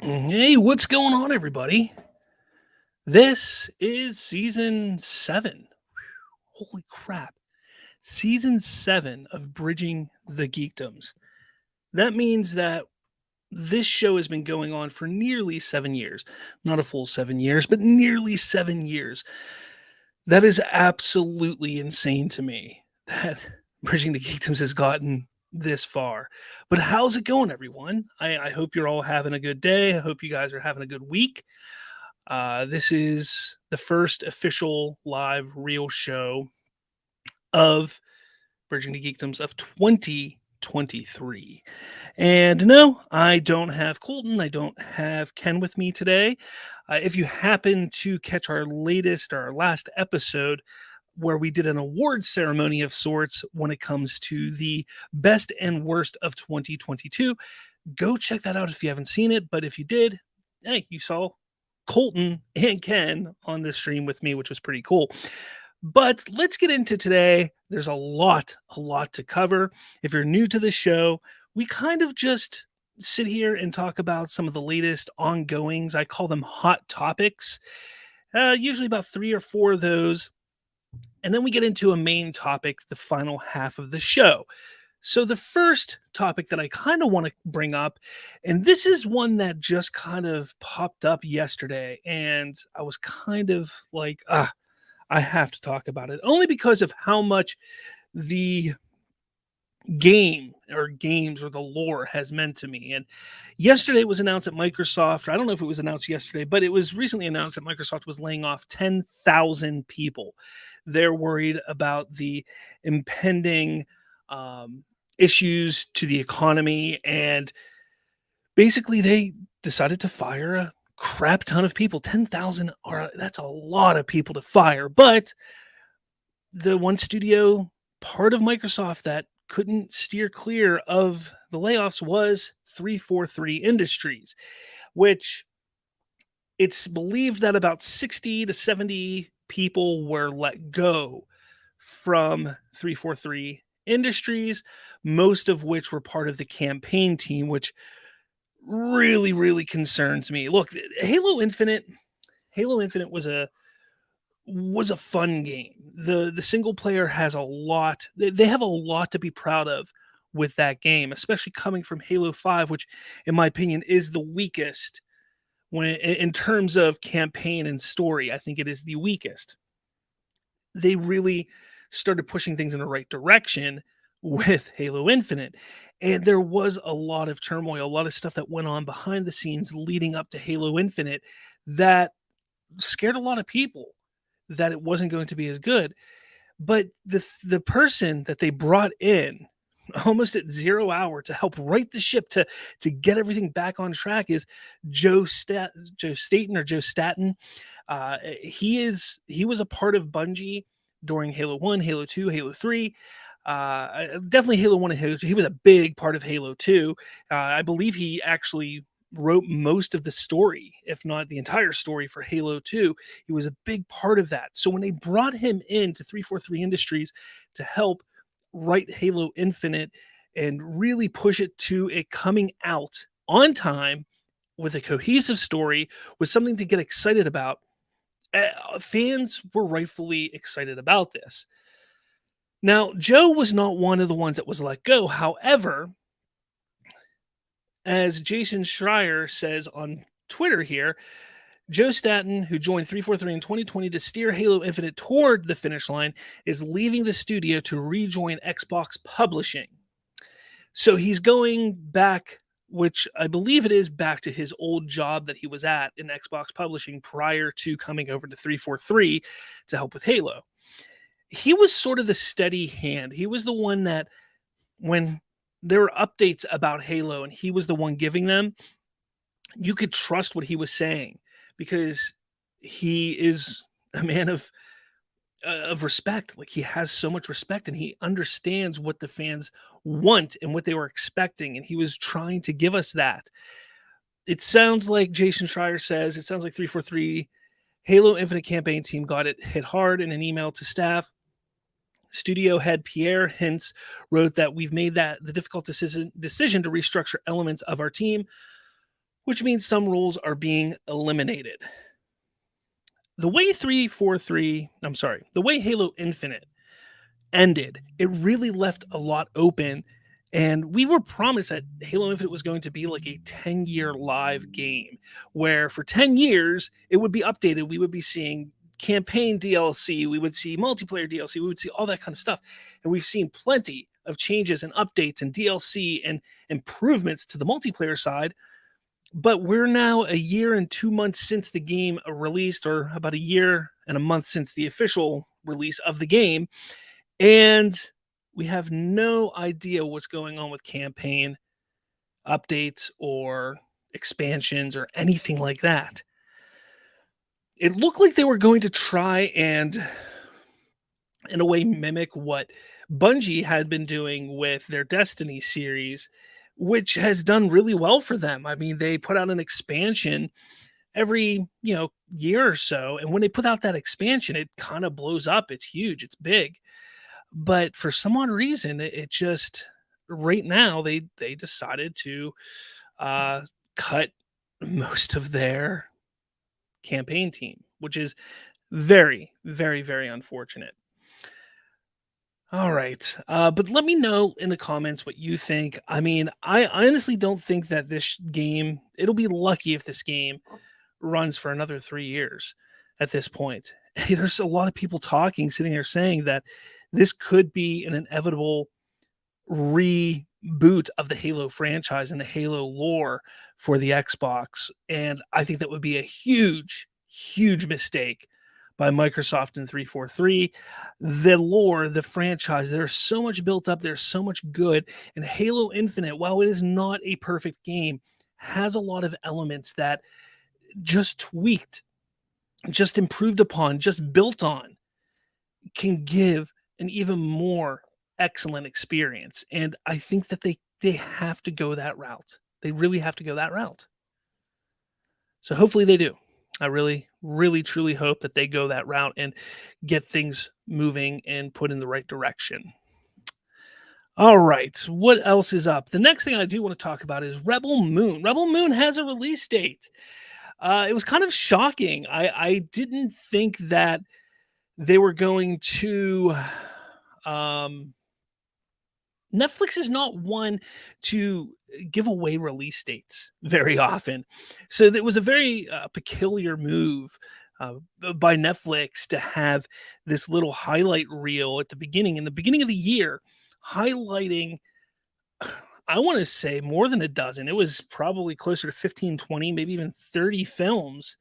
Hey, what's going on, everybody? This is season 7. Holy crap. Season 7 of Bridging the Geekdoms. That means that this show has been going on for nearly 7 years. Not a full 7 years, but nearly 7 years. That is absolutely insane to me that Bridging the Geekdoms has gotten this far. But how's it going, everyone? I hope you're all having a good day. I hope you guys are having a good week. This is the first official live real show of Bridging the Geekdoms of 2023. And no, I don't have Colton. I don't have Ken with me today. If you happen to catch our last episode, where we did an award ceremony of sorts when it comes to the best and worst of 2022, go check that out if you haven't seen it. But if you did, hey, you saw Colton and Ken on this stream with me, which was pretty cool. But let's get into today. There's a lot to cover. If you're new to the show, we kind of just sit here and talk about some of the latest ongoings. I call them hot topics, usually about 3 or 4 of those. And then we get into a main topic, the final half of the show. So the first topic that I kind of want to bring up, and this is one that just kind of popped up yesterday, and I was kind of like, I have to talk about it, only because of how much the game or games or the lore has meant to me. And yesterday it was announced that Microsoft, I don't know if it was announced yesterday, but it was recently announced that Microsoft was laying off 10,000 people. They're worried about the impending issues to the economy, and basically they decided to fire a crap ton of people. 10,000 that's a lot of people to fire. But the one studio part of Microsoft that couldn't steer clear of the layoffs was 343 Industries, which it's believed that about 60 to 70 people were let go from 343 Industries, most of which were part of the campaign team, which really concerns me. Look, Halo Infinite was a fun game. The single player has a lot. They have a lot to be proud of with that game, especially coming from Halo 5, which in my opinion is the weakest in terms of campaign and story. I think it is the weakest. They really started pushing things in the right direction with Halo Infinite. And there was a lot of turmoil, a lot of stuff that went on behind the scenes leading up to Halo Infinite that scared a lot of people that it wasn't going to be as good. But the person that they brought in almost at 0 hour to help right the ship to get everything back on track is Joe Staten or Joe Staten. He was a part of Bungie during Halo 1, Halo 2, Halo 3. Definitely Halo 1 and Halo 2. He was a big part of Halo 2. I believe he actually wrote most of the story, if not the entire story, for Halo 2. He was a big part of that. So when they brought him into 343 Industries to help write Halo Infinite and really push it to it coming out on time with a cohesive story, was something to get excited about. Fans were rightfully excited about this. Now, Joe was not one of the ones that was let go. However, as Jason Schreier says on Twitter here, Joe Staten, who joined 343 in 2020 to steer Halo Infinite toward the finish line, is leaving the studio to rejoin Xbox Publishing. So he's going back, which I believe it is, back to his old job that he was at in Xbox Publishing prior to coming over to 343 to help with Halo. He was sort of the steady hand. He was the one that when there were updates about Halo and he was the one giving them, you could trust what he was saying because he is a man of respect. Like, he has so much respect and he understands what the fans want and what they were expecting. And he was trying to give us that. It sounds like Jason Schreier says, it sounds like 343 Halo Infinite campaign team got it hit hard. In an email to staff, studio head Pierre Hintz wrote that we've made that the difficult decision to restructure elements of our team. which means some rules are being eliminated. The way the way Halo Infinite ended, it really left a lot open. And we were promised that Halo Infinite was going to be like a 10-year live game where for 10 years it would be updated. We would be seeing campaign DLC, we would see multiplayer DLC, we would see all that kind of stuff. And we've seen plenty of changes and updates and DLC and improvements to the multiplayer side. But we're now a year and 2 months since the game released, or about a year and a month since the official release of the game. And we have no idea what's going on with campaign updates or expansions or anything like that. It looked like they were going to try and, in a way, mimic what Bungie had been doing with their Destiny series, which has done really well for them. I mean, they put out an expansion every, year or so, and when they put out that expansion, it kind of blows up. It's huge, it's big. But for some odd reason, it just right now they decided to cut most of their campaign team, which is very, very, very unfortunate. All right. But let me know in the comments what you think. I mean, I honestly don't think that this game, it'll be lucky if this game runs for another 3 years at this point. There's a lot of people sitting there saying that this could be an inevitable reboot of the Halo franchise and the Halo lore for the Xbox. And I think that would be a huge, huge mistake by Microsoft and 343. The lore, the franchise, there's so much built up, there's so much good. And Halo Infinite, while it is not a perfect game, has a lot of elements that just tweaked, just improved upon, just built on, can give an even more excellent experience. And I think that they have to go that route. They really have to go that route. So hopefully they do. I really, really, truly hope that they go that route and get things moving and put in the right direction. All right, what else is up? The next thing I do want to talk about is Rebel Moon. Rebel Moon has a release date. It was kind of shocking. I didn't think that they were going to. Netflix is not one to give away release dates very often. So it was a very peculiar move by Netflix to have this little highlight reel at the beginning, in the beginning of the year, highlighting, I want to say more than a dozen. It was probably closer to 15, 20, maybe even 30 films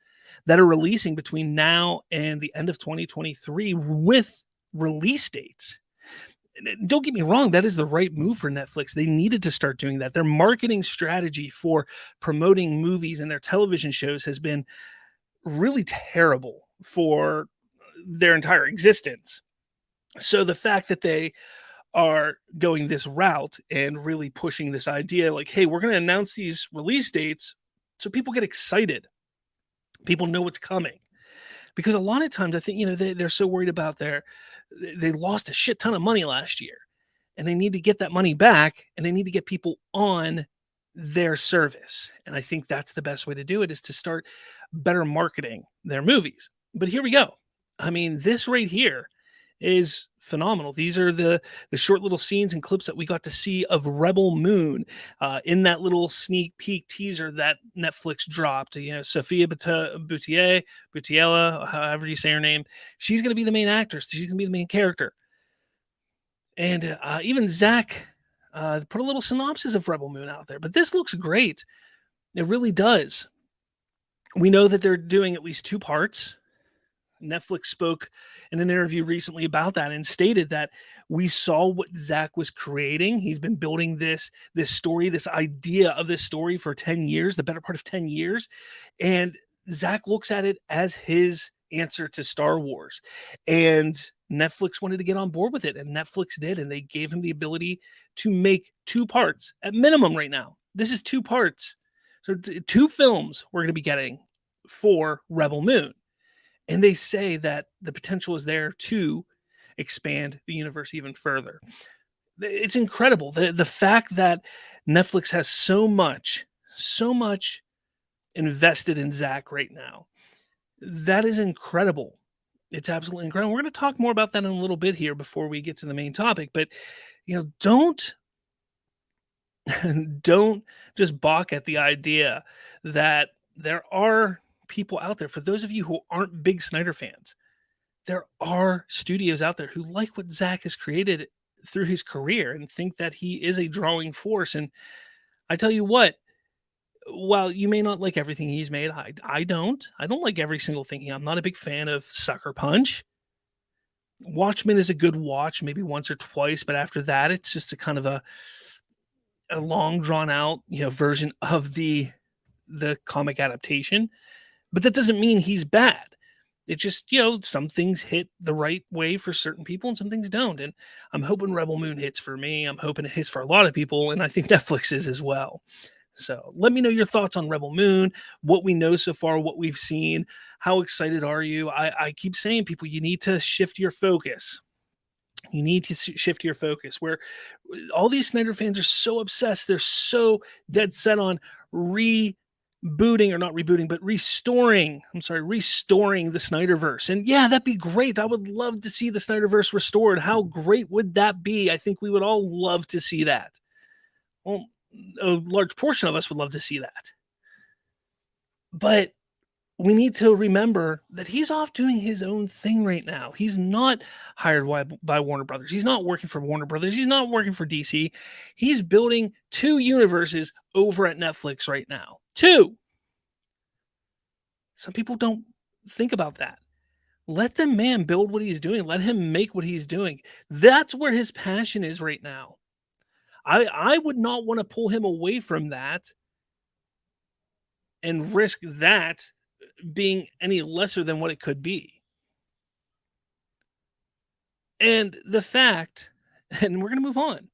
that are releasing between now and the end of 2023 with release dates. Don't get me wrong, that is the right move for Netflix. They needed to start doing that. Their marketing strategy for promoting movies and their television shows has been really terrible for their entire existence. So the fact that they are going this route and really pushing this idea like, hey, we're going to announce these release dates so people get excited. People know what's coming. Because a lot of times I think, they're so worried about they lost a shit ton of money last year and they need to get that money back and they need to get people on their service. And I think that's the best way to do it, is to start better marketing their movies. But here we go. I mean, this right here is phenomenal. These are the short little scenes and clips that we got to see of Rebel Moon in that little sneak peek teaser that Netflix dropped. Sophia Boutella, however you say her name, she's going to be the main actress. She's going to be the main character. And even Zach put a little synopsis of Rebel Moon out there. But this looks great. It really does. We know that they're doing at least 2 parts. Netflix spoke in an interview recently about that and stated that we saw what Zach was creating. He's been building this story, this idea of this story for 10 years, the better part of 10 years. And Zach looks at it as his answer to Star Wars. And Netflix wanted to get on board with it, and Netflix did, and they gave him the ability to make 2 parts at minimum right now. This is 2 parts. So 2 films we're going to be getting for Rebel Moon. And they say that the potential is there to expand the universe even further. It's incredible. The fact that Netflix has so much invested in Zack right now. That is incredible. It's absolutely incredible. We're going to talk more about that in a little bit here before we get to the main topic, but don't don't just balk at the idea that there are people out there. For those of you who aren't big Snyder fans, there are studios out there who like what Zack has created through his career and think that he is a drawing force. And I tell you what, while you may not like everything he's made, I don't. I don't like every single thing. I'm not a big fan of Sucker Punch. Watchmen is a good watch, maybe once or twice, but after that, it's just a kind of a long drawn out, version of the comic adaptation. But that doesn't mean he's bad. It's just, some things hit the right way for certain people and some things don't. And I'm hoping Rebel Moon hits for me. I'm hoping it hits for a lot of people. And I think Netflix is as well. So let me know your thoughts on Rebel Moon, what we know so far, what we've seen. How excited are you? I keep saying, people, you need to shift your focus. You need to shift your focus, where all these Snyder fans are so obsessed. They're so dead set on restoring the SnyderVerse. And yeah, that'd be great. I would love to see the SnyderVerse restored. How great would that be? I think we would all love to see that. Well, a large portion of us would love to see that. But we need to remember that he's off doing his own thing right now. He's not hired by Warner Brothers. He's not working for Warner Brothers. He's not working for DC. He's building 2 universes over at Netflix right now. 2. Some people don't think about that. Let the man build what he's doing. Let him make what he's doing. That's where his passion is right now. I would not want to pull him away from that and risk that being any lesser than what it could be. And the fact, and we're going to move on,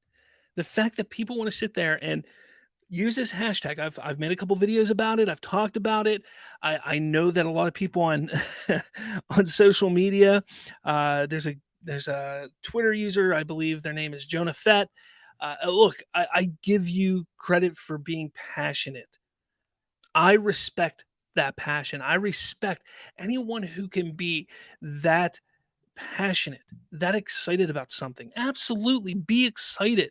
the fact that people want to sit there and use this hashtag. I've made a couple videos about it. I've talked about it. I know that a lot of people on on social media, there's a Twitter user, I believe their name is Jonah Fett. Look, I give you credit for being passionate. I respect that passion. I respect anyone who can be that passionate, that excited about something. Absolutely be excited.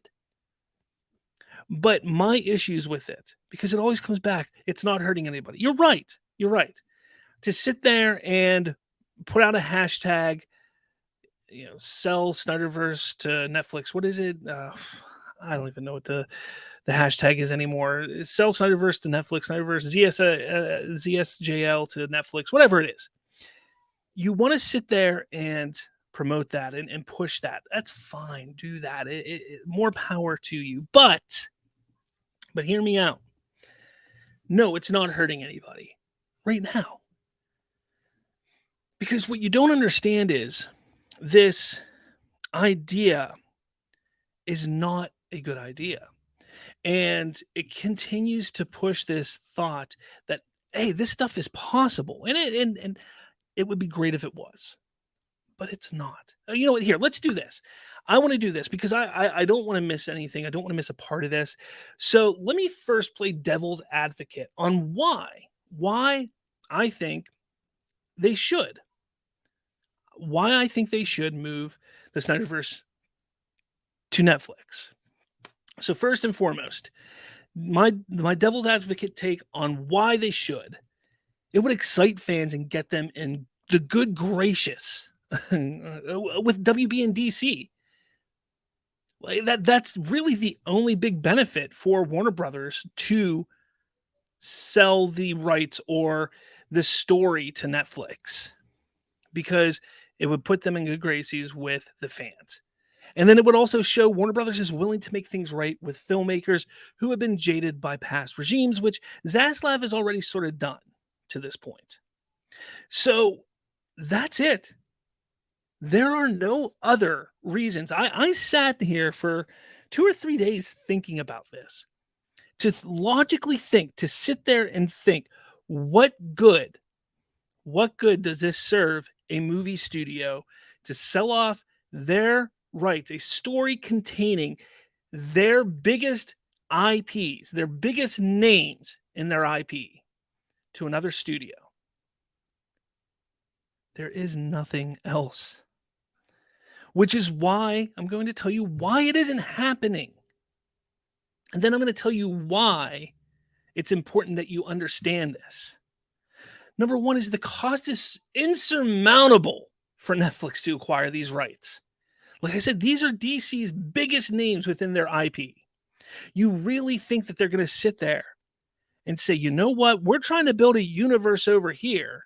But my issues with it, because it always comes back, it's not hurting anybody. You're right. You're right. To sit there and put out a hashtag, sell SnyderVerse to Netflix. What is it? I don't even know what the hashtag is anymore. Sell SnyderVerse to Netflix, SnyderVerse, ZSJL to Netflix, whatever it is. You want to sit there and promote that and push that. That's fine. Do that. More power to you. But hear me out. No, it's not hurting anybody right now. Because what you don't understand is this idea is not a good idea. And it continues to push this thought that, hey, this stuff is possible. And it would be great if it was. But it's not. You know what? Here, let's do this. I want to do this because I don't want to miss anything. I don't want to miss a part of this. So let me first play devil's advocate on why I think they should. Why I think they should move the SnyderVerse to Netflix. So first and foremost, my devil's advocate take on why they should. It would excite fans and get them in the good gracious with WB and DC. Like that's really the only big benefit for Warner Brothers to sell the rights or the story to Netflix, because it would put them in good graces with the fans. And then it would also show Warner Brothers is willing to make things right with filmmakers who have been jaded by past regimes, which Zaslav has already sort of done to this point. So that's it. There are no other reasons. I sat here for 2 or 3 days thinking about this, to logically think, to sit there and think, what good does this serve a movie studio to sell off their rights, a story containing their biggest IPs, their biggest names in their IP, to another studio. There is nothing else. Which is why I'm going to tell you why it isn't happening. And then I'm going to tell you why it's important that you understand this. Number one is the cost is insurmountable for Netflix to acquire these rights. Like I said, these are DC's biggest names within their IP. You really think that they're going to sit there and say, you know what? We're trying to build a universe over here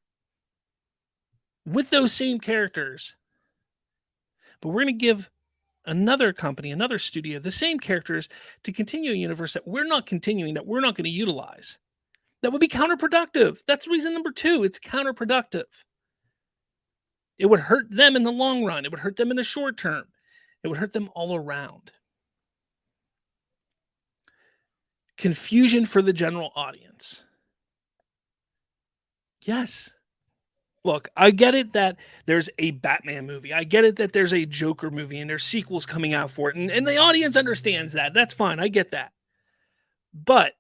with those same characters, but we're going to give another company, another studio, the same characters to continue a universe that we're not continuing, that we're not going to utilize. That would be counterproductive. That's reason number two. It's counterproductive. It would hurt them in the long run. It would hurt them in the short term. It would hurt them all around. Confusion for the general audience. Yes. Look, I get it that there's a Batman movie. I get it that there's a Joker movie and there's sequels coming out for it. And the audience understands that. That's fine. I get that. But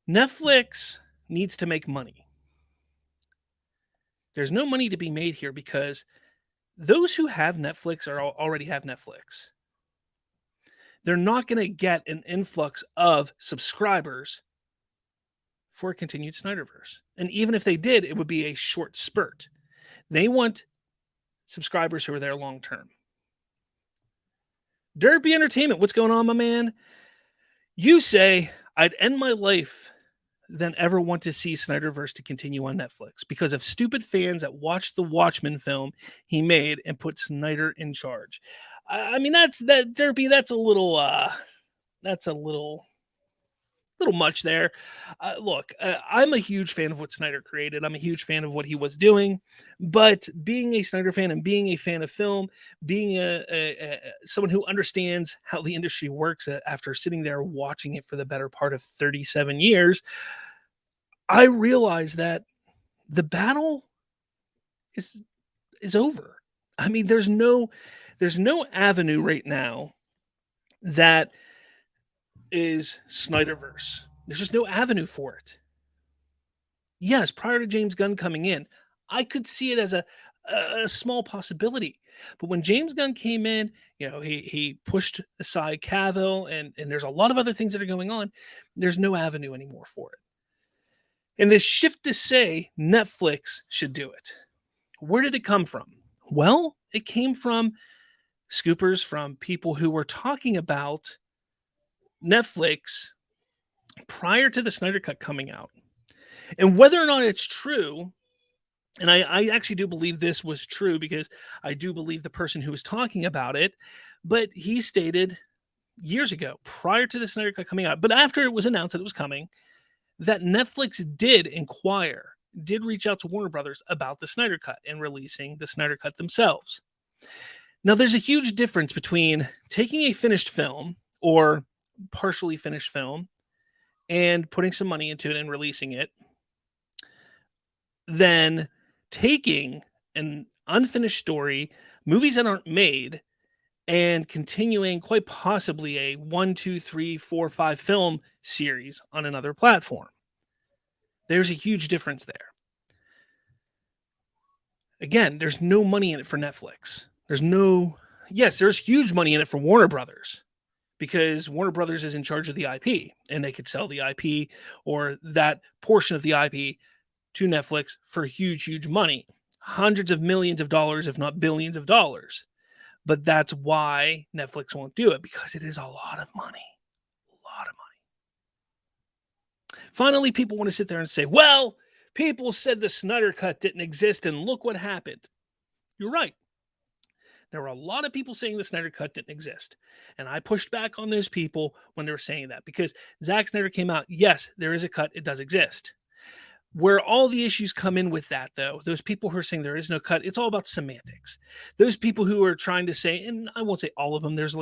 Netflix needs to make money. There's no money to be made here because those who have Netflix already have Netflix. They're not going to get an influx of subscribers for a continued SnyderVerse. And even if they did, it would be a short spurt. They want subscribers who are there long term. Derpy Entertainment, what's going on, my man? You say, I'd end my life than ever want to see SnyderVerse to continue on Netflix because of stupid fans that watched the Watchmen film he made and put Snyder in charge. I mean, Derpy, that's a little much there. Look, I'm a huge fan of what Snyder created. I'm a huge fan of what he was doing. But being a Snyder fan and being a fan of film, being someone who understands how the industry works after sitting there watching it for the better part of 37 years, I realize that the battle is over. I mean, there's no avenue right now that is SnyderVerse. There's just no avenue for it. Yes, prior to James Gunn coming in, I could see it as a small possibility. But when James Gunn came in, he pushed aside Cavill, and there's a lot of other things that are going on. There's no avenue anymore for it. And this shift to say Netflix should do it. Where did it come from? Well, it came from scoopers, from people who were talking about Netflix prior to the Snyder Cut coming out. And whether or not it's true, and I actually do believe this was true because I do believe the person who was talking about it, but he stated years ago, prior to the Snyder Cut coming out, but after it was announced that it was coming, that Netflix did reach out to Warner Brothers about the Snyder Cut and releasing the Snyder Cut themselves. Now, there's a huge difference between taking a finished film or partially finished film and putting some money into it and releasing it, than taking an unfinished story, movies that aren't made, and continuing quite possibly a 1, 2, 3, 4, 5 film series on another platform. There's a huge difference there. Again, there's no money in it for Netflix. There's huge money in it for Warner Brothers, because Warner Brothers is in charge of the IP and they could sell the IP or that portion of the IP to Netflix for huge, huge money. Hundreds of millions of dollars, if not billions of dollars. But that's why Netflix won't do it, because it is a lot of money. A lot of money. Finally, people want to sit there and say, well, people said the Snyder Cut didn't exist and look what happened. You're right. There were a lot of people saying the Snyder Cut didn't exist. And I pushed back on those people when they were saying that, because Zack Snyder came out. Yes, there is a cut. It does exist. Where all the issues come in with that, though, those people who are saying there is no cut, it's all about semantics. Those people who are trying to say, and I won't say all of them, there's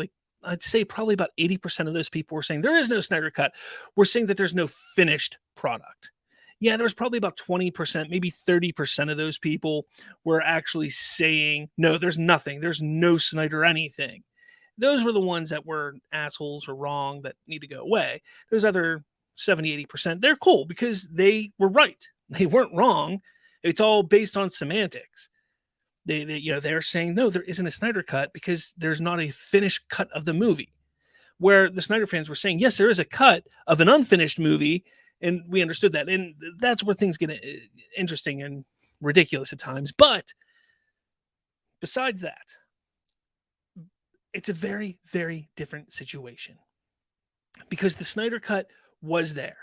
I'd say probably about 80% of those people were saying there is no Snyder Cut. We're saying that there's no finished product. Yeah, there was probably about 20%, maybe 30% of those people were actually saying, no, there's nothing. There's no Snyder anything. Those were the ones that were assholes or wrong that need to go away. There's other 70, 80%, they're cool because they were right. They weren't wrong. It's all based on semantics. They're saying, no, there isn't a Snyder cut because there's not a finished cut of the movie. Where the Snyder fans were saying, yes, there is a cut of an unfinished movie, and we understood that. And that's where things get interesting and ridiculous at times. But besides that, it's a very, very different situation because the Snyder cut was there.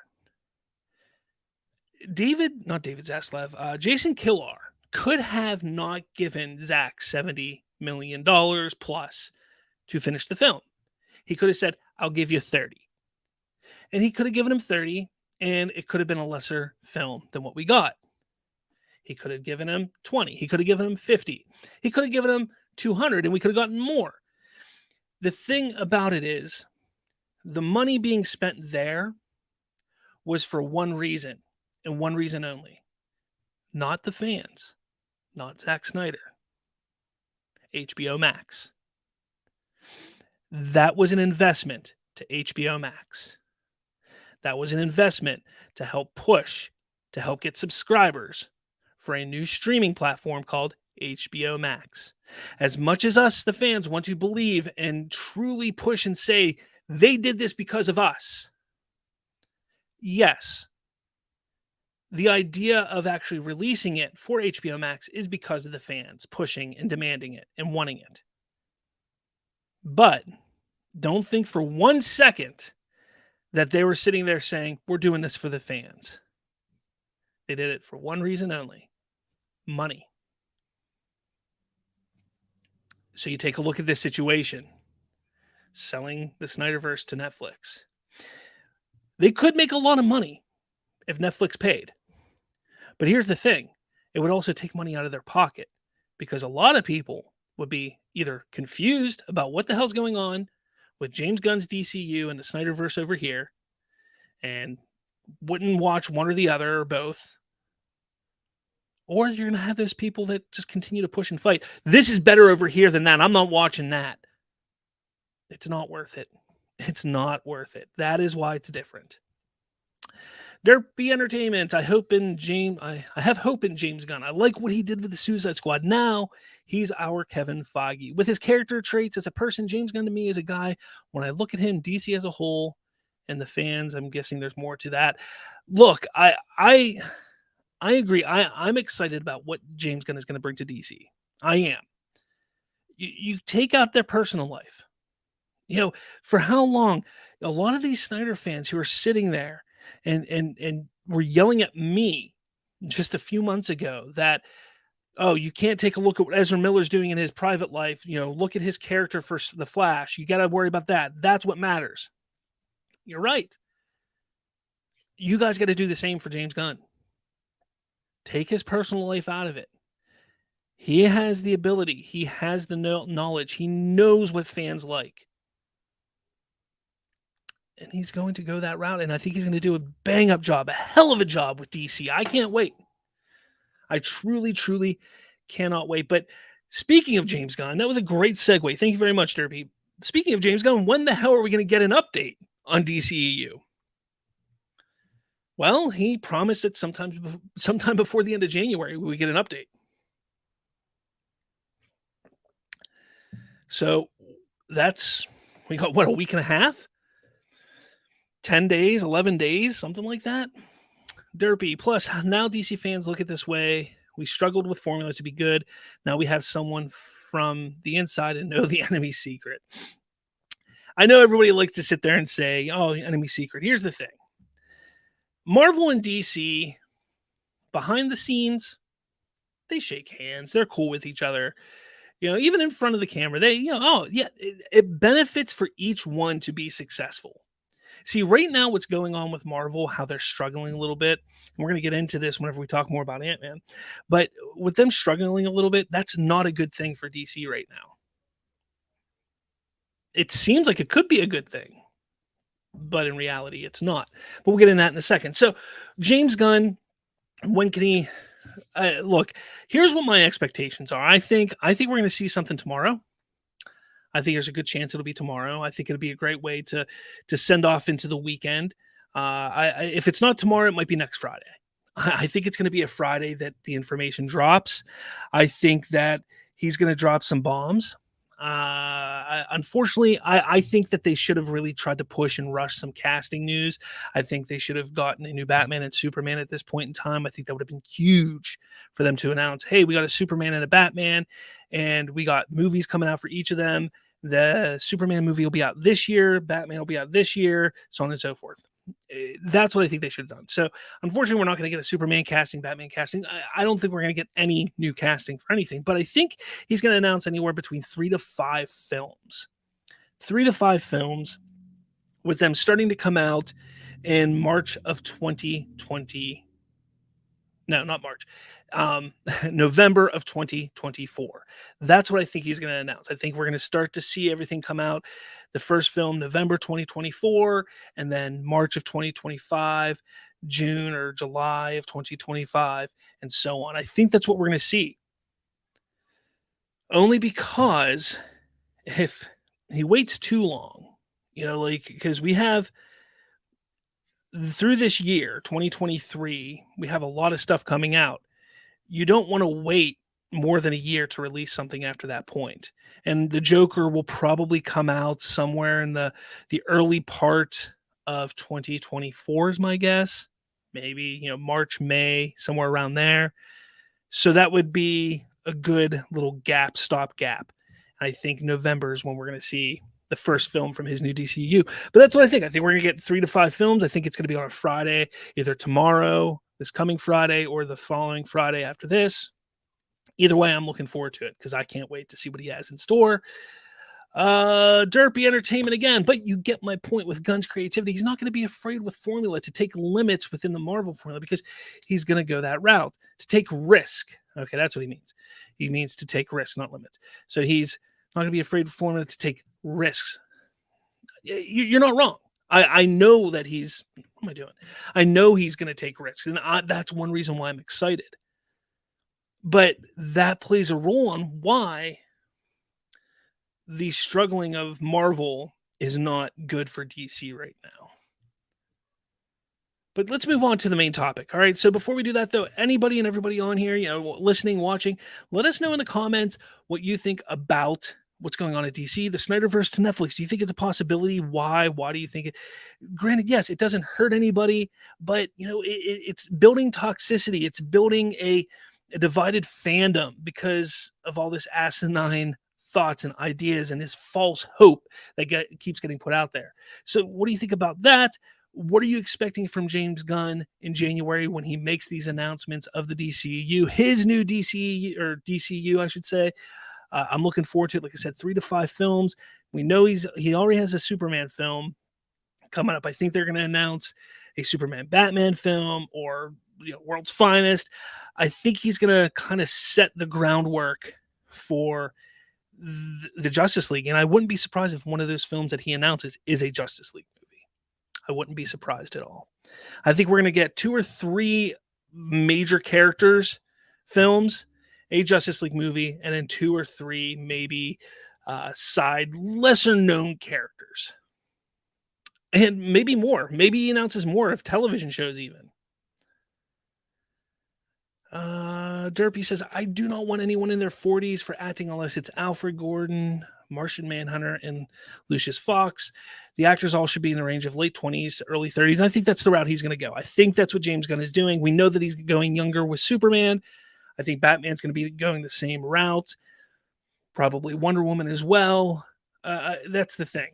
Jason Killar could have not given Zack $70 million plus to finish the film. He could have said, I'll give you 30. And he could have given him 30, and it could have been a lesser film than what we got. He could have given him 20. He could have given him 50. He could have given him 200, and we could have gotten more. The thing about it is, the money being spent there was for one reason, and one reason only. Not the fans. Not Zack Snyder. HBO Max. That was an investment to HBO Max. That was an investment to help push, to help get subscribers for a new streaming platform called HBO Max. As much as us, the fans, want to believe and truly push and say they did this because of us, yes, the idea of actually releasing it for HBO Max is because of the fans pushing and demanding it and wanting it. But don't think for 1 second that they were sitting there saying, we're doing this for the fans. They did it for one reason only: money. So you take a look at this situation, selling the SnyderVerse to Netflix. They could make a lot of money if Netflix paid. But here's the thing. It would also take money out of their pocket because a lot of people would be either confused about what the hell's going on with James Gunn's DCU and the SnyderVerse over here and wouldn't watch one or the other or both. Or you're going to have those people that just continue to push and fight. This is better over here than that. I'm not watching that. It's not worth it. It's not worth it. That is why it's different. Derpy Entertainment. I have hope in James Gunn. I like what he did with the Suicide Squad. Now he's our Kevin Feige. With his character traits as a person, James Gunn to me is a guy, when I look at him, DC as a whole, and the fans, I'm guessing there's more to that. Look, I agree. I'm excited about what James Gunn is going to bring to DC. I am. You take out their personal life. For how long? A lot of these Snyder fans who are sitting there and were yelling at me just a few months ago that, oh, you can't take a look at what Ezra Miller's doing in his private life. Look at his character for The Flash. You got to worry about that. That's what matters. You're right. You guys got to do the same for James Gunn. Take his personal life out of it. He has the ability. He has the knowledge. He knows what fans like. And he's going to go that route. And I think he's going to do a bang-up job, a hell of a job with DC. I can't wait. I truly, truly cannot wait. But speaking of James Gunn, that was a great segue. Thank you very much, Derpy. Speaking of James Gunn, when the hell are we going to get an update on DCEU? Well, he promised that sometime before the end of January, we get an update. So we got, a week and a half? 10 days, 11 days, something like that. Derpy. Plus, now DC fans look at this way. We struggled with formulas to be good. Now we have someone from the inside and know the enemy secret. I know everybody likes to sit there and say, oh, enemy secret. Here's the thing. Marvel and DC, behind the scenes, they shake hands. They're cool with each other. Even in front of the camera, it benefits for each one to be successful. See, right now, what's going on with Marvel, how they're struggling a little bit, and we're going to get into this whenever we talk more about Ant-Man, but with them struggling a little bit, that's not a good thing for DC right now. It seems like it could be a good thing, but in reality, it's not. But we'll get into that in a second. So, James Gunn, when can he... look, here's what my expectations are. I think we're going to see something tomorrow. I think there's a good chance it'll be tomorrow. I think it'll be a great way to send off into the weekend. If it's not tomorrow, it might be next Friday. I think it's going to be a Friday that the information drops. I think that he's going to drop some bombs. Unfortunately, I think that they should have really tried to push and rush some casting news. I think they should have gotten a new Batman and Superman at this point in time. I think that would have been huge for them to announce, hey, we got a Superman and a Batman, and we got movies coming out for each of them. The Superman movie will be out this year, Batman will be out this year, so on and so forth. That's what I think they should have done. So, unfortunately, we're not going to get a Superman casting, Batman casting. I don't think we're going to get any new casting for anything, but I think he's going to announce anywhere between 3 to 5 films. 3 to 5 films, with them starting to come out in March of 2020. No, not March. November of 2024. That's what I think he's going to announce. I think we're going to start to see everything come out. The first film, November 2024, and then March of 2025, June or July of 2025, and so on. I think that's what we're going to see. Only because if he waits too long, because we have through this year, 2023, we have a lot of stuff coming out. You don't want to wait more than a year to release something after that point. And the Joker will probably come out somewhere in the early part of 2024 is my guess. Maybe, March, May, somewhere around there. So that would be a good little stopgap. I think November is when we're going to see the first film from his new DCU. But that's what I think. I think we're going to get 3 to 5 films. I think it's going to be on a Friday, either tomorrow, this coming Friday, or the following Friday after this. Either way, I'm looking forward to it because I can't wait to see what he has in store. Derpy entertainment again, but you get my point with Gunn's creativity. He's not going to be afraid with formula to take limits within the Marvel formula because he's going to go that route, to take risk. Okay, that's what he means. He means to take risks, not limits. So he's not going to be afraid of formula to take risks. You're not wrong. I know that he's, what am I doing? I know he's going to take risks, and that's one reason why I'm excited. But that plays a role on why the struggling of Marvel is not good for DC right now. But let's move on to the main topic. All right. So before we do that, though, anybody and everybody on here, listening, watching, let us know in the comments what you think about what's going on at DC, the SnyderVerse to Netflix. Do you think it's a possibility? Why? Why do you think it? Granted, yes, it doesn't hurt anybody, but it's building toxicity. It's building a divided fandom because of all this asinine thoughts and ideas and this false hope that keeps getting put out there. So what do you think about that? What are you expecting from James Gunn in January when he makes these announcements of the DCU, his new DCU, I should say? I'm looking forward to it. Like I said, 3 to 5 films. We know he already has a Superman film coming up. I think they're going to announce a Superman Batman film or World's Finest. I think he's going to kind of set the groundwork for the Justice League. And I wouldn't be surprised if one of those films that he announces is a Justice League movie. I wouldn't be surprised at all. I think we're going to get 2 or 3 major characters films, a Justice League movie, and then 2 or 3 maybe side lesser known characters. And maybe more. Maybe he announces more of television shows even. Derpy says, I do not want anyone in their 40s for acting unless it's Alfred Gordon, Martian Manhunter, and Lucius Fox. The actors all should be in the range of late 20s, early 30s. And I think that's the route he's going to go. I think that's what James Gunn is doing. We know that he's going younger with Superman. I think Batman's going to be going the same route. Probably Wonder Woman as well. That's the thing.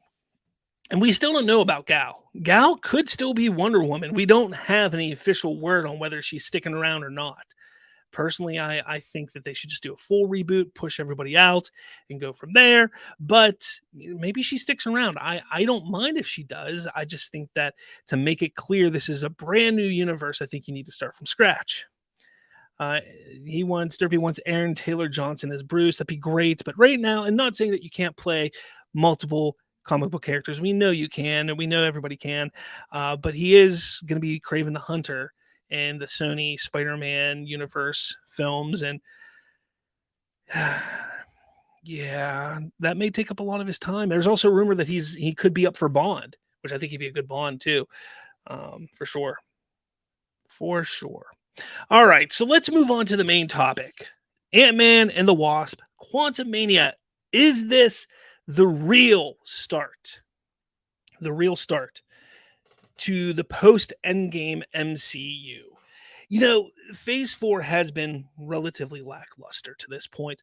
And we still don't know about Gal. Gal could still be Wonder Woman. We don't have any official word on whether she's sticking around or not. Personally, I think that they should just do a full reboot, push everybody out, and go from there. But maybe she sticks around. I don't mind if she does. I just think that to make it clear this is a brand new universe, I think you need to start from scratch. Derpy wants Aaron Taylor Johnson as Bruce. That'd be great. But right now, and not saying that you can't play multiple comic book characters. We know you can, and we know everybody can. But he is going to be Kraven the Hunter in the Sony Spider-Man universe films. And yeah, that may take up a lot of his time. There's also a rumor that he could be up for Bond, which I think he'd be a good Bond too. For sure. For sure. All right, so let's move on to the main topic. Ant-Man and the Wasp, Quantumania. Is this the real start? The real start to the post-Endgame MCU. You know, Phase 4 has been relatively lackluster to this point.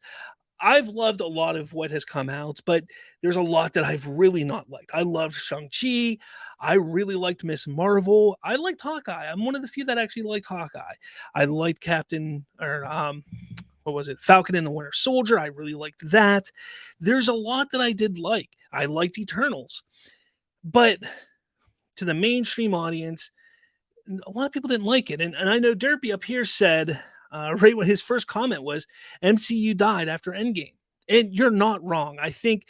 I've loved a lot of what has come out, but there's a lot that I've really not liked. I loved Shang-Chi. I really liked Miss Marvel. I liked Hawkeye. I'm one of the few that actually liked Hawkeye. I liked what was it? Falcon and the Winter Soldier. I really liked that. There's a lot that I did like. I liked Eternals. But to the mainstream audience, a lot of people didn't like it. And I know Derpy up here said, right when his first comment was, MCU died after Endgame. And you're not wrong. I think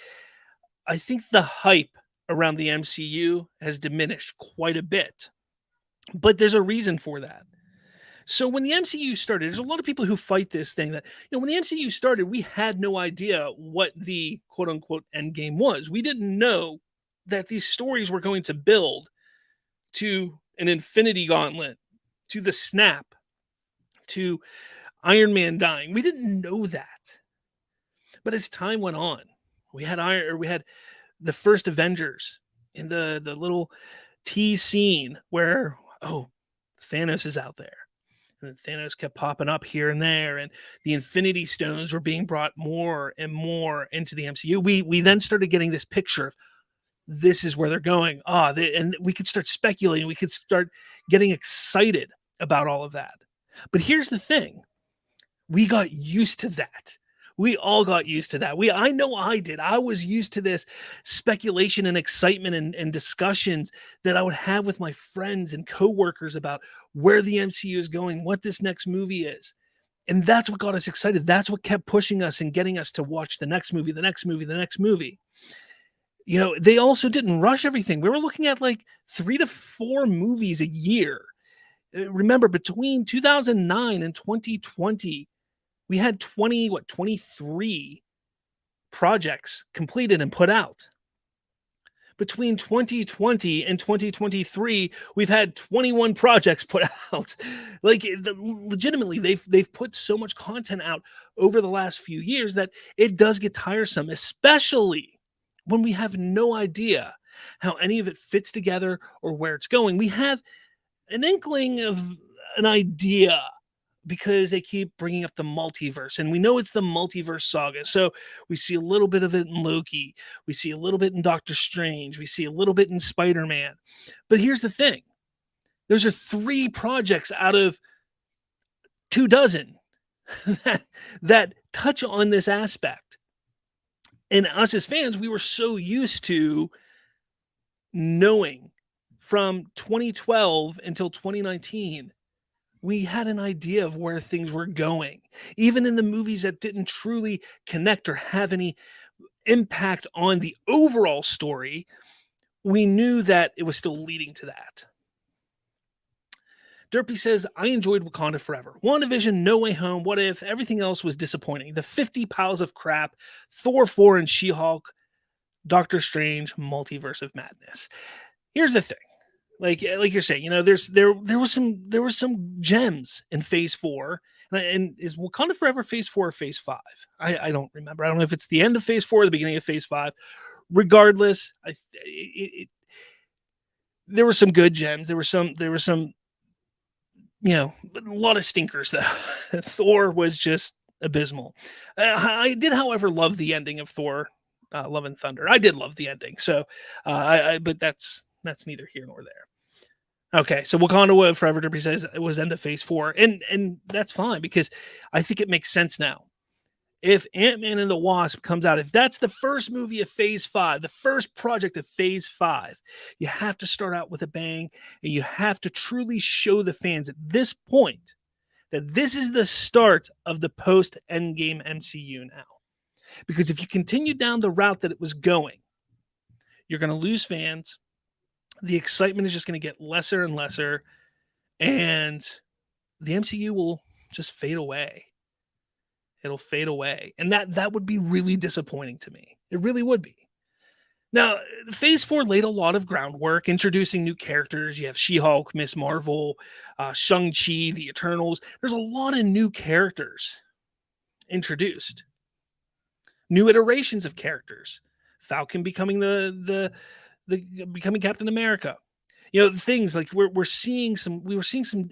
the hype around the MCU has diminished quite a bit. But there's a reason for that. So when the MCU started, there's a lot of people who fight this thing that, when the MCU started, we had no idea what the quote unquote Endgame was. We didn't know that these stories were going to build to an Infinity Gauntlet, to the snap, to Iron Man dying. We didn't know that. But as time went on, we had the first Avengers in the little tease scene where, oh, Thanos is out there. And Thanos kept popping up here and there, and the Infinity Stones were being brought more and more into the MCU. We then started getting this picture of, this is where they're going. And we could start speculating. We could start getting excited about all of that. But here's the thing. We got used to that. We all got used to that. I know I did. I was used to this speculation and excitement and discussions that I would have with my friends and coworkers about where the MCU is going, what this next movie is. And that's what got us excited. That's what kept pushing us and getting us to watch the next movie, the next movie, the next movie. They also didn't rush everything. We were looking at like 3 to 4 movies a year. Remember, between 2009 and 2020, we had 23 projects completed and put out. Between 2020 and 2023, we've had 21 projects put out. Legitimately, they've put so much content out over the last few years that it does get tiresome, especially when we have no idea how any of it fits together or where it's going. We have an inkling of an idea because they keep bringing up the multiverse, and we know it's the multiverse saga. So we see a little bit of it in Loki. We see a little bit in Doctor Strange. We see a little bit in Spider-Man. But here's the thing. Those are 3 projects out of 24 that touch on this aspect. And us as fans, we were so used to knowing from 2012 until 2019, we had an idea of where things were going. Even in the movies that didn't truly connect or have any impact on the overall story, we knew that it was still leading to that. Derpy says, I enjoyed Wakanda Forever. WandaVision, No Way Home, What If, everything else was disappointing. The 50 piles of crap, Thor 4 and She-Hulk, Doctor Strange, Multiverse of Madness. Here's the thing. Like you're saying, there was some gems in Phase 4. And is Wakanda Forever Phase 4 or Phase 5? I don't remember. I don't know if it's the end of Phase 4 or the beginning of Phase 5. Regardless, there were some good gems. There were some a lot of stinkers though. Thor was just abysmal. I did, however, love the ending of Thor: Love and Thunder. I did love the ending. So, but that's neither here nor there. Okay, so Wakanda Forever, Derpy says, it was end of Phase 4, and that's fine because I think it makes sense now. If Ant-Man and the Wasp comes out, if that's the first movie of Phase 5, the first project of Phase 5, you have to start out with a bang, and you have to truly show the fans at this point that this is the start of the post-Endgame MCU now. Because if you continue down the route that it was going, you're going to lose fans. The excitement is just going to get lesser and lesser, and the MCU will just fade away. It'll fade away. And that would be really disappointing to me. It really would be. Now, Phase 4 laid a lot of groundwork, introducing new characters. You have She-Hulk, Miss Marvel, Shang-Chi, the Eternals. There's a lot of new characters introduced, new iterations of characters. Falcon becoming the becoming Captain America. You know, things like we were seeing some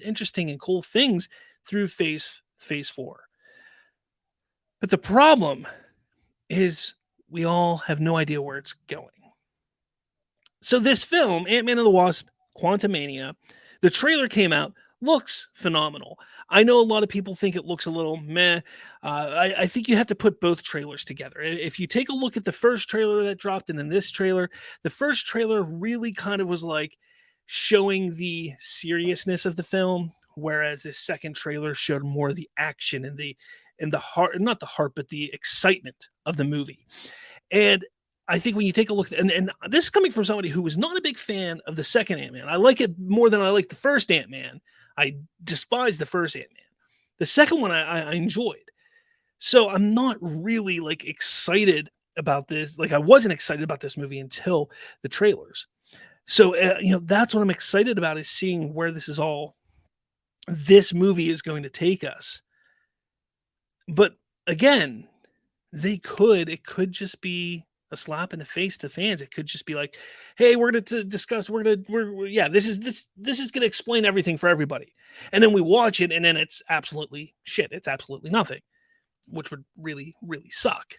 interesting and cool things through phase 4. But the problem is we all have no idea where it's going. So this film, Ant-Man and the Wasp, Quantumania, the trailer came out, looks phenomenal. I know a lot of people think it looks a little meh. I think you have to put both trailers together. If you take a look at the first trailer that dropped and then this trailer, the first trailer really kind of was like showing the seriousness of the film, whereas this second trailer showed more of the action and the heart, not the heart, but the excitement of the movie. And I think when you take a look, and this is coming from somebody who was not a big fan of the second Ant-Man. I like it more than I like the first Ant-Man. I despise the first Ant-Man. The second one I enjoyed. So I'm not really like excited about this. Like I wasn't excited about this movie until the trailers. So that's what I'm excited about, is seeing where this movie is going to take us. But again, it could just be a slap in the face to fans. It could just be like, hey, we're going to discuss, this is going to explain everything for everybody. And then we watch it and then it's absolutely shit. It's absolutely nothing, which would really, really suck.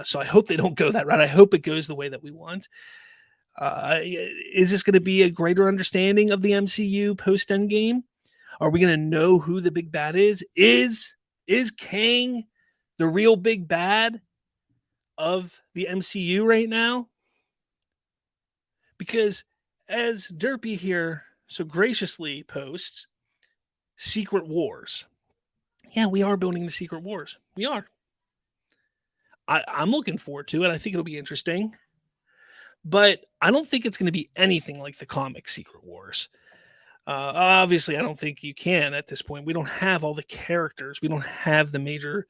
So I hope they don't go that route. I hope it goes the way that we want. Is this going to be a greater understanding of the MCU post Endgame? Are we going to know who the big bad is? Is Kang the real big bad of the MCU right now? Because as Derpy here so graciously posts, Secret Wars. Yeah, we are building the Secret Wars. We are. I'm looking forward to it. I think it'll be interesting. But I don't think it's going to be anything like the comic Secret Wars. Obviously, I don't think you can at this point. We don't have all the characters. We don't have the major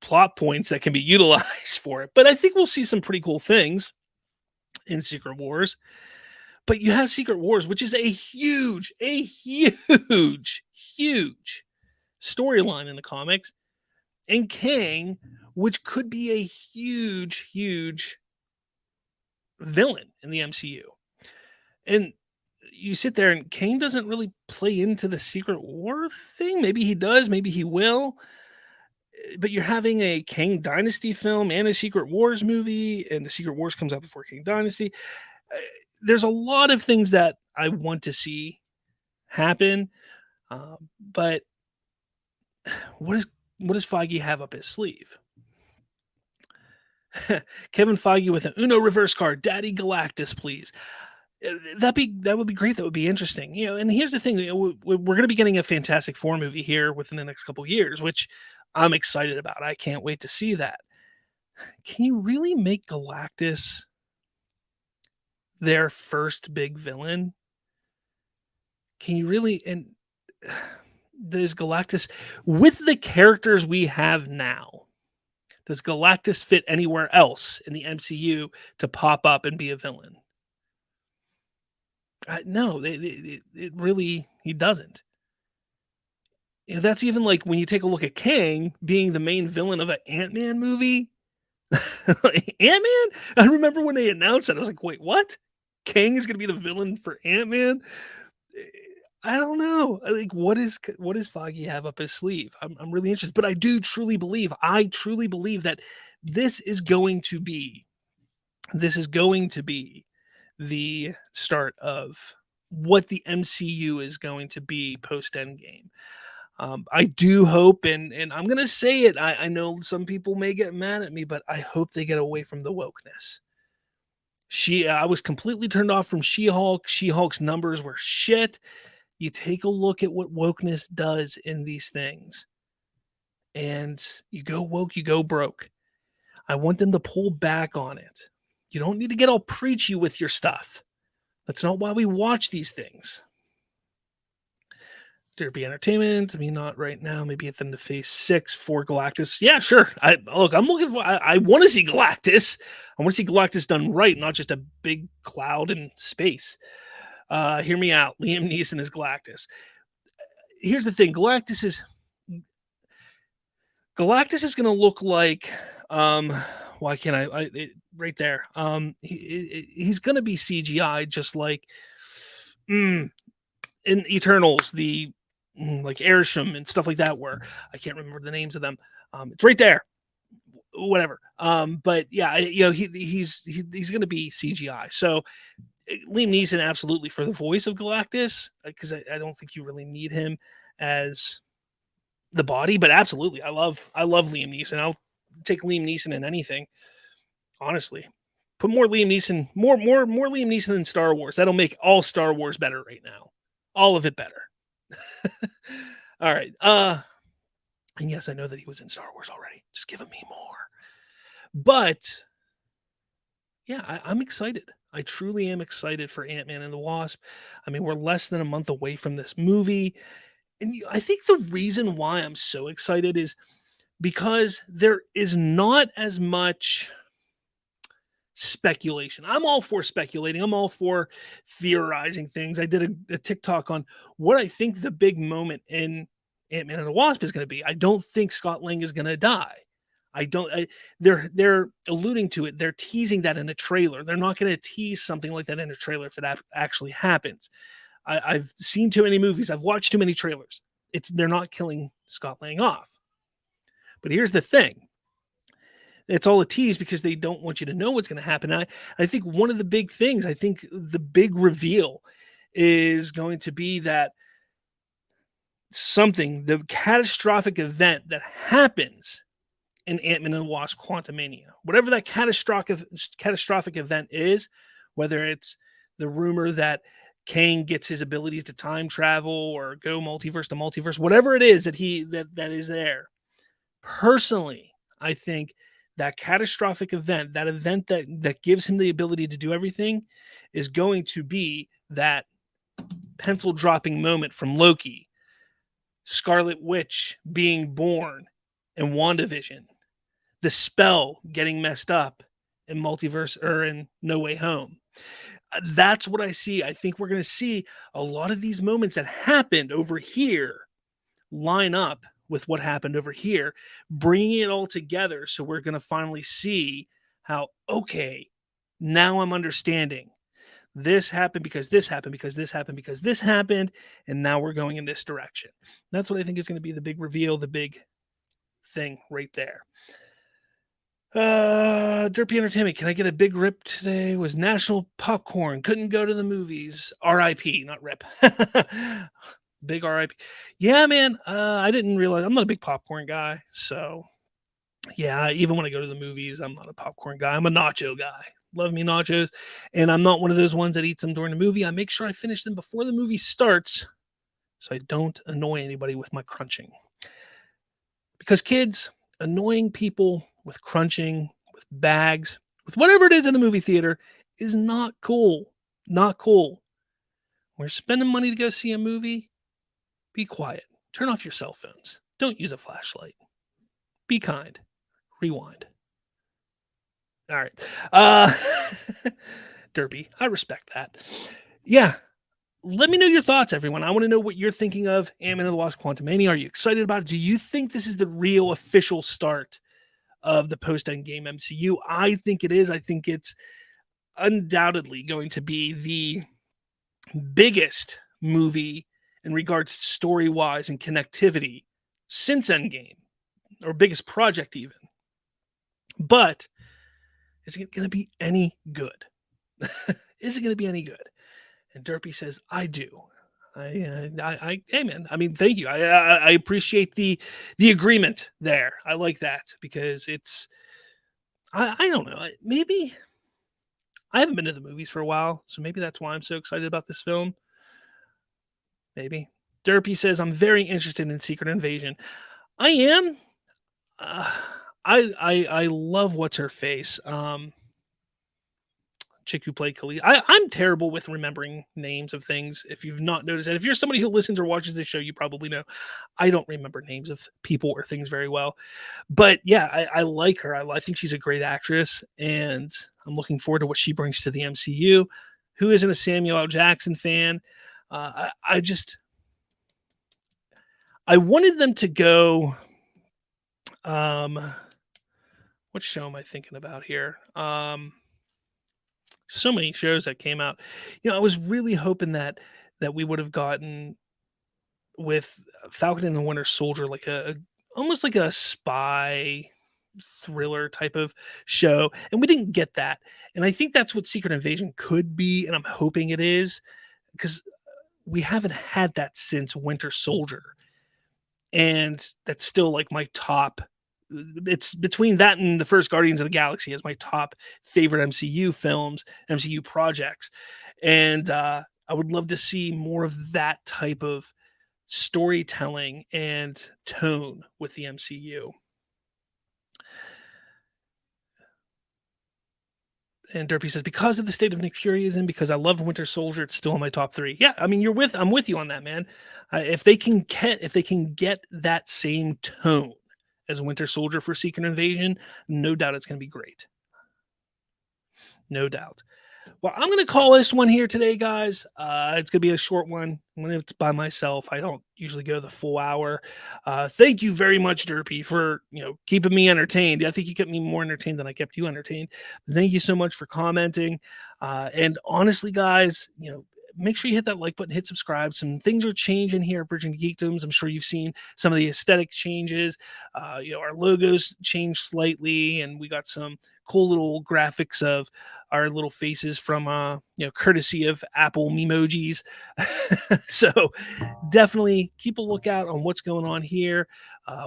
plot points that can be utilized for it. But I think we'll see some pretty cool things in Secret Wars. But you have Secret Wars, which is a huge storyline in the comics. And Kang, which could be a huge villain in the MCU. And you sit there and Kang doesn't really play into the Secret War thing. Maybe he does, maybe he will. But you're having a Kang Dynasty film and a Secret Wars movie, and the Secret Wars comes out before Kang Dynasty. There's a lot of things that I want to see happen. But what does Feige have up his sleeve? Kevin Feige with an Uno reverse card, Daddy Galactus, please. That would be great. That would be interesting. And here's the thing: we're going to be getting a Fantastic Four movie here within the next couple of years, which I'm excited about. I can't wait to see that. Can you really make Galactus their first big villain? Can you really? And does Galactus, with the characters we have now, does Galactus fit anywhere else in the MCU to pop up and be a villain? No, it really, he doesn't. That's even like when you take a look at Kang being the main villain of an Ant-Man movie. Ant-Man? I remember when they announced it, I was like, wait, what? Kang is going to be the villain for Ant-Man? I don't know. Like, what does Feige have up his sleeve? I'm really interested, but I truly believe that this is going to be the start of what the MCU is going to be post Endgame. I do hope, and I'm going to say it, I know some people may get mad at me, but I hope they get away from the wokeness. I was completely turned off from She-Hulk. She-Hulk's numbers were shit. You take a look at what wokeness does in these things, and you go woke, you go broke. I want them to pull back on it. You don't need to get all preachy with your stuff. That's not why we watch these things. Derby Entertainment. I mean, not right now. Maybe at the end of Phase 6 for Galactus. Yeah, sure. I'm looking for. I want to see Galactus. I want to see Galactus done right, not just a big cloud in space. Hear me out. Liam Neeson is Galactus. Here's the thing. Galactus is going to look like. Why can't right there. He's going to be CGI, just like in Eternals, like Airsham and stuff like that, where I can't remember the names of them. It's right there. Whatever. But yeah, he's going to be CGI. So Liam Neeson absolutely for the voice of Galactus, because I don't think you really need him as the body, but absolutely, I love Liam Neeson. I'll take Liam Neeson in anything. Honestly, put more Liam Neeson, more Liam Neeson in Star Wars. That'll make all Star Wars better right now. All of it better. All right. And yes, I know that he was in Star Wars already. Just giving me more. But yeah, I'm excited. I truly am excited for Ant-Man and the Wasp. I mean, we're less than a month away from this movie. And I think the reason why I'm so excited is because there is not as much speculation. I'm all for speculating. I'm all for theorizing things. I did a TikTok on what I think the big moment in Ant-Man and the Wasp is going to be. I don't think Scott Lang is going to die. They're alluding to it. They're teasing that in a trailer. They're not going to tease something like that in a trailer if it actually happens. I've seen too many movies. I've watched too many trailers. They're not killing Scott Lang off. But here's the thing. It's all a tease because they don't want you to know what's going to happen. I think one of the big things, I think the big reveal is going to be that the catastrophic event that happens in Ant-Man and the Wasp Quantumania, whatever that catastrophic event is, whether it's the rumor that Kang gets his abilities to time travel or go multiverse to multiverse, whatever it is that is there. Personally, I think that catastrophic event, that event that gives him the ability to do everything, is going to be that pencil dropping moment from Loki, Scarlet Witch being born, and WandaVision, the spell getting messed up in multiverse or in No Way Home. That's what I see. I think we're going to see a lot of these moments that happened over here line up with what happened over here, bringing it all together. So we're going to finally see how, okay, now I'm understanding. This happened because this happened, because this happened, because this happened, and now we're going in this direction. That's what I think is going to be the big reveal, the big thing right there. Derpy Entertainment, can I get a big rip today? Was National Popcorn. Couldn't go to the movies. RIP, not rip. Big RIP. Yeah, man. I didn't realize I'm not a big popcorn guy. So yeah, even when I go to the movies, I'm not a popcorn guy. I'm a nacho guy. Love me nachos. And I'm not one of those ones that eats them during the movie. I make sure I finish them before the movie starts so I don't annoy anybody with my crunching. Because kids, annoying people with crunching, with bags, with whatever it is in the movie theater is not cool. Not cool. We're spending money to go see a movie. Be quiet. Turn off your cell phones. Don't use a flashlight. Be kind. Rewind. All right. Derpy, I respect that. Yeah. Let me know your thoughts, everyone. I want to know what you're thinking of Ant-Man and the Wasp Quantumania. Are you excited about it? Do you think this is the real official start of the post-Endgame MCU? I think it is. I think it's undoubtedly going to be the biggest movie in regards to story-wise and connectivity since Endgame, or biggest project even. But is it going to be any good? Is it going to be any good? And Derpy says, I do. Hey man, I mean, thank you. I appreciate the agreement there. I like that because it's, I don't know, maybe I haven't been to the movies for a while, so maybe that's why I'm so excited about this film. Maybe. Derpy says, I'm very interested in Secret Invasion. I am. I love what's her face. chick who played Khaleesi. I'm terrible with remembering names of things. If you've not noticed that, if you're somebody who listens or watches this show, you probably know I don't remember names of people or things very well. But yeah, I like her. I think she's a great actress, and I'm looking forward to what she brings to the MCU. Who isn't a Samuel L. Jackson fan? I just I wanted them to go. Um, what show am I thinking about here? So many shows that came out. I was really hoping that we would have gotten with Falcon and the Winter Soldier like almost like a spy thriller type of show, and we didn't get that. And I think that's what Secret Invasion could be, and I'm hoping it is, because we haven't had that since Winter Soldier, and that's still like my top. It's between that and the first Guardians of the Galaxy as my top favorite MCU films, MCU projects, and I would love to see more of that type of storytelling and tone with the MCU. And Derpy says, because of the state of Nick Fury is in, because I loved Winter Soldier, it's still in my top 3. Yeah, I mean, I'm with you on that, man. If they can get that same tone as Winter Soldier for Secret Invasion, no doubt it's going to be great. No doubt. Well, I'm going to call this one here today, guys. It's going to be a short one. When it's by myself, I don't usually go the full hour. Thank you very much, Derpy, for keeping me entertained. I think you kept me more entertained than I kept you entertained. Thank you so much for commenting. And honestly, guys, make sure you hit that like button, hit subscribe. Some things are changing here at Bridging Geekdoms. I'm sure you've seen some of the aesthetic changes. Our logos changed slightly, and we got some cool little graphics of our little faces from courtesy of Apple Memojis. So definitely keep a lookout on what's going on here.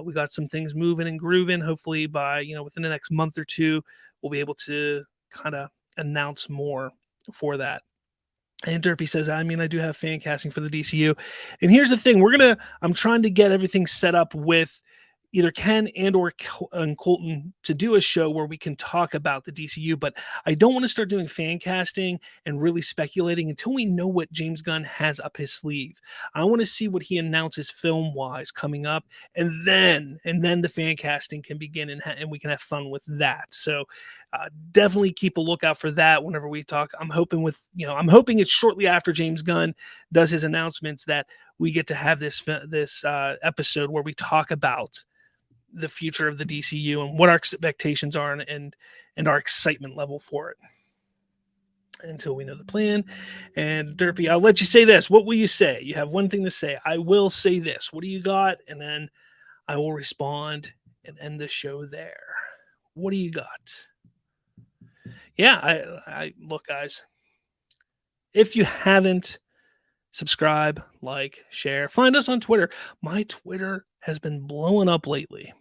We got some things moving and grooving. Hopefully by within the next month or two, we'll be able to kind of announce more for that. And Derpy says, I mean, I do have fan casting for the DCU. And here's the thing. I'm trying to get everything set up with either Ken and Colton to do a show where we can talk about the DCU, but I don't want to start doing fan casting and really speculating until we know what James Gunn has up his sleeve. I want to see what he announces film-wise coming up, and then the fan casting can begin, and we can have fun with that. So definitely keep a lookout for that whenever we talk. I'm hoping it's shortly after James Gunn does his announcements that we get to have this episode where we talk about the future of the DCU and what our expectations are and our excitement level for it until we know the plan. And Derpy, I'll let you say this. What will you say? You have one thing to say. I will say this. What do you got? And then I will respond and end the show there. What do you got? Yeah, I look, guys, if you haven't, subscribe, like, share, find us on Twitter. My Twitter has been blowing up lately.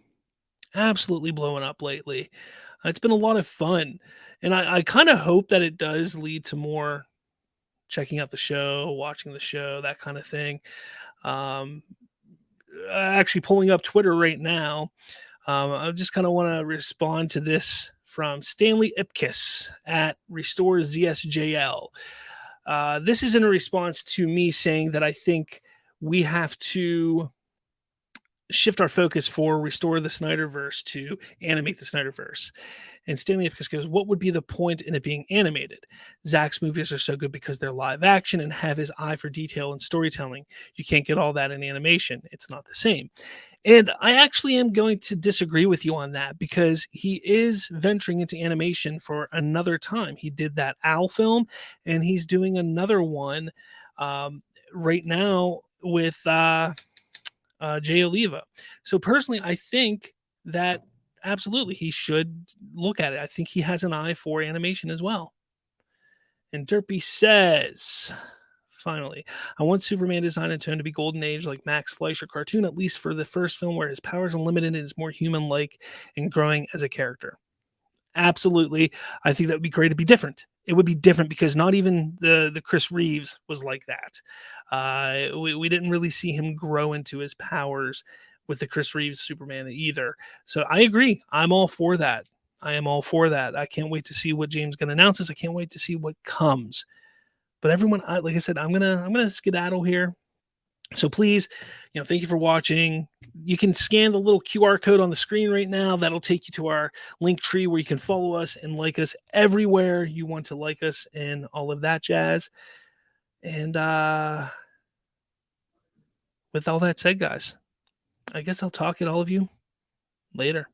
Absolutely blowing up lately. It's been a lot of fun. And I kind of hope that it does lead to more checking out the show, watching the show, that kind of thing. Actually pulling up Twitter right now. I just kind of want to respond to this from Stanley Ipkiss at RestoreZSJL. This is in response to me saying that I think we have to shift our focus for Restore the SnyderVerse to animate the SnyderVerse. And Stanley Ipkiss goes, what would be the point in it being animated? Zack's movies are so good because they're live action and have his eye for detail and storytelling. You can't get all that in animation. It's not the same. And I actually am going to disagree with you on that, because he is venturing into animation for another time. He did that Owl film, and he's doing another one right now with Jay Oliva. So personally, I think that absolutely he should look at it. I think he has an eye for animation as well. And Derpy says, finally, I want Superman design and tone to be golden age like Max Fleischer cartoon, at least for the first film, where his powers are limited and is more human-like and growing as a character. Absolutely. I think that would be great to be different. It would be different because not even the Chris Reeves was like that. We didn't really see him grow into his powers with the Chris Reeves Superman either. So I agree. I'm all for that. I am all for that. I can't wait to see what James Gunn announces. I can't wait to see what comes. But everyone, like I said, I'm gonna skedaddle here. So please, thank you for watching. You can scan the little QR code on the screen right now. That'll take you to our link tree where you can follow us and like us everywhere you want to like us and all of that jazz. And with all that said, guys, I guess I'll talk at all of you later.